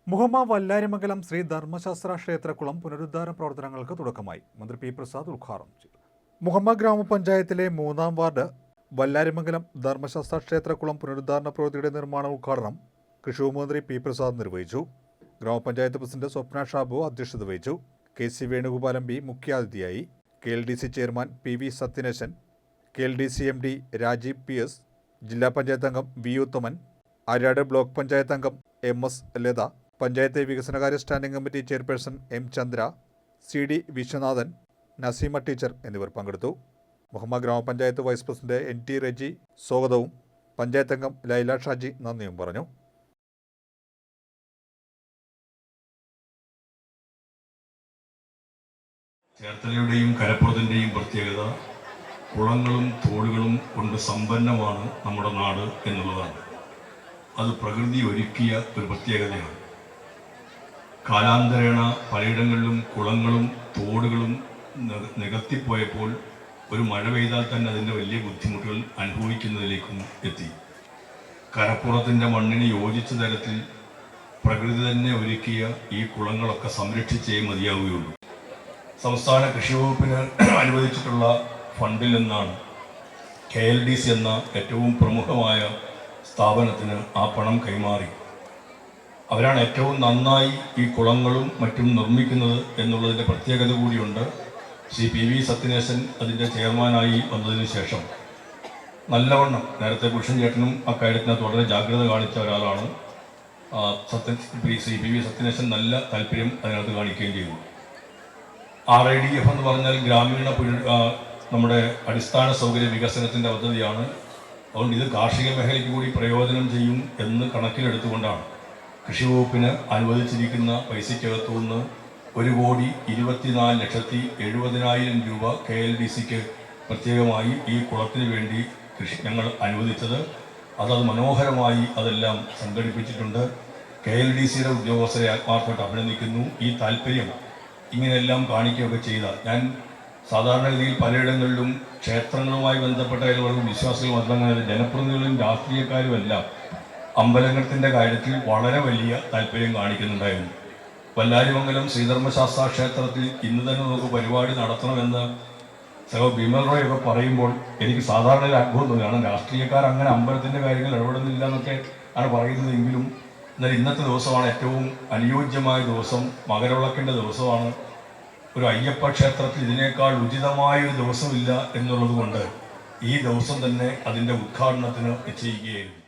മുഹമ്മ വല്ലാരിമംഗലം ശ്രീ ധർമ്മശാസ്ത്ര ക്ഷേത്രക്കുളം പുനരുദ്ധാരണ പ്രവർത്തനങ്ങൾക്ക് തുടക്കമായി. മന്ത്രി പി പ്രസാദ് ഉദ്ഘാടനം ചെയ്തു. മുഹമ്മ ഗ്രാമപഞ്ചായത്തിലെ 3-ാം വാർഡ് വല്ലാരിമംഗലം ധർമ്മശാസ്ത്ര ക്ഷേത്രക്കുളം പുനരുദ്ധാരണ പ്രവൃത്തിയുടെ നിർമ്മാണ ഉദ്ഘാടനം കൃഷി മന്ത്രി പി പ്രസാദ് നിർവഹിച്ചു. ഗ്രാമപഞ്ചായത്ത് പ്രസിഡന്റ് സ്വപ്ന ഷാബു അധ്യക്ഷത വഹിച്ചു. KC വേണുഗോപാൽ MP മുഖ്യാതിഥിയായി. KLDC chairman PV Sathyaneshan, KLDC MD Rajeev PS, ജില്ലാ പഞ്ചായത്ത് അംഗം V ഉത്തമൻ, ആര്യാട് ബ്ലോക്ക് പഞ്ചായത്ത് അംഗം MS ലത, പഞ്ചായത്ത് വികസനകാര്യ standing committee chairperson M Chandra, CD Viswanathan, Naseema teacher എന്നിവർ പങ്കെടുത്തു. മുഹമ്മ ഗ്രാമപഞ്ചായത്ത് വൈസ് പ്രസിഡന്റ് NT റെജി സ്വാഗതവും പഞ്ചായത്ത് അംഗം ലൈല ഷാജി നന്ദിയും പറഞ്ഞു. ചേർത്തലയുടെയും കരപ്പുറത്തിൻ്റെയും പ്രത്യേകത കുളങ്ങളും തോടുകളും കൊണ്ട് സമ്പന്നമാണ് നമ്മുടെ നാട് എന്നുള്ളതാണ്. അത് പ്രകൃതി ഒരുക്കിയ ഒരു പ്രത്യേകതയാണ്. കാലാന്തരേണ പലയിടങ്ങളിലും കുളങ്ങളും തോടുകളും നികത്തിപ്പോയപ്പോൾ ഒരു മഴ പെയ്താൽ തന്നെ അതിൻ്റെ വലിയ ബുദ്ധിമുട്ടുകൾ അനുഭവിക്കുന്നതിലേക്കും എത്തി. കരപ്പുറത്തിൻ്റെ മണ്ണിന് യോജിച്ച തരത്തിൽ പ്രകൃതി തന്നെ ഒരുക്കിയ ഈ കുളങ്ങളൊക്കെ സംരക്ഷിച്ചേ മതിയാവുകയുള്ളൂ. സംസ്ഥാന കൃഷി വകുപ്പിന് അനുവദിച്ചിട്ടുള്ള ഫണ്ടിൽ നിന്നാണ് KLDC എന്ന ഏറ്റവും പ്രമുഖമായ സ്ഥാപനത്തിന് ആ പണം കൈമാറി. അവരാണ് ഏറ്റവും നന്നായി ഈ കുളങ്ങളും മറ്റും നിർമ്മിക്കുന്നത് എന്നുള്ളതിൻ്റെ പ്രത്യേകത കൂടിയുണ്ട്. ശ്രീ PV സത്യനേശൻ അതിൻ്റെ ചെയർമാനായി വന്നതിന് ശേഷം നല്ലവണ്ണം, നേരത്തെ പുരുഷൻ ചേട്ടനും അക്കാര്യത്തിനകത്ത് വളരെ ജാഗ്രത കാണിച്ച ഒരാളാണ്. ശ്രീ PV സത്യനേശൻ നല്ല താല്പര്യം അതിനകത്ത് കാണിക്കുകയും ചെയ്തു. RIDF എന്ന് പറഞ്ഞാൽ ഗ്രാമീണ നമ്മുടെ അടിസ്ഥാന സൗകര്യ വികസനത്തിൻ്റെ പദ്ധതിയാണ്. അതുകൊണ്ട് ഇത് കാർഷിക മേഖലയ്ക്ക് കൂടി പ്രയോജനം ചെയ്യും എന്ന് കണക്കിലെടുത്തുകൊണ്ടാണ് കൃഷി വകുപ്പിന് അനുവദിച്ചിരിക്കുന്ന പൈസയ്ക്കകത്തുനിന്ന് 1,24,70,70,000 രൂപ KLDCക്ക് പ്രത്യേകമായി ഈ കുളത്തിന് വേണ്ടി ഞങ്ങൾ അനുവദിച്ചത്. അതത് മനോഹരമായി അതെല്ലാം സംഘടിപ്പിച്ചിട്ടുണ്ട്. KLDCയുടെ ഉദ്യോഗസ്ഥരെ ആത്മാർത്ഥമായിട്ട് അഭിനന്ദിക്കുന്നു. ഈ താല്പര്യം ഇങ്ങനെയെല്ലാം കാണിക്കുകയൊക്കെ ചെയ്ത ഞാൻ സാധാരണഗതിയിൽ പലയിടങ്ങളിലും ക്ഷേത്രങ്ങളുമായി ബന്ധപ്പെട്ട എല്ലാവർക്കും വിശ്വാസികളും അതങ്ങനെ ജനപ്രതിനിധികളും രാഷ്ട്രീയക്കാരുമെല്ലാം അമ്പലങ്ങളുടെ കാര്യത്തിൽ വളരെ വലിയ താല്പര്യം കാണിക്കുന്നുണ്ടായിരുന്നു. വല്ലാരിമംഗലം ശ്രീധർമ്മശാസ്ത്ര ക്ഷേത്രത്തിൽ ഇന്ന് തന്നെ നമുക്ക് പരിപാടി നടത്തണമെന്ന് ഭീമൽ റോയൊക്കെ പറയുമ്പോൾ എനിക്ക് സാധാരണ ഒരു അത്ഭുതം തോന്നി. കാരണം രാഷ്ട്രീയക്കാർ അങ്ങനെ അമ്പലത്തിൻ്റെ കാര്യങ്ങൾ ഇടപെടുന്നില്ല എന്നൊക്കെ ആണ് പറയുന്നതെങ്കിലും എന്നാൽ ഇന്നത്തെ ദിവസമാണ് ഏറ്റവും അനുയോജ്യമായ ദിവസം. മകരവിളക്കിൻ്റെ ദിവസമാണ്. ഒരു അയ്യപ്പ ക്ഷേത്രത്തിൽ ഇതിനേക്കാൾ ഉചിതമായൊരു ദിവസമില്ല എന്നുള്ളത് കൊണ്ട് ഈ ദിവസം തന്നെ അതിൻ്റെ ഉദ്ഘാടനത്തിന് നിശ്ചയിക്കുകയായിരുന്നു.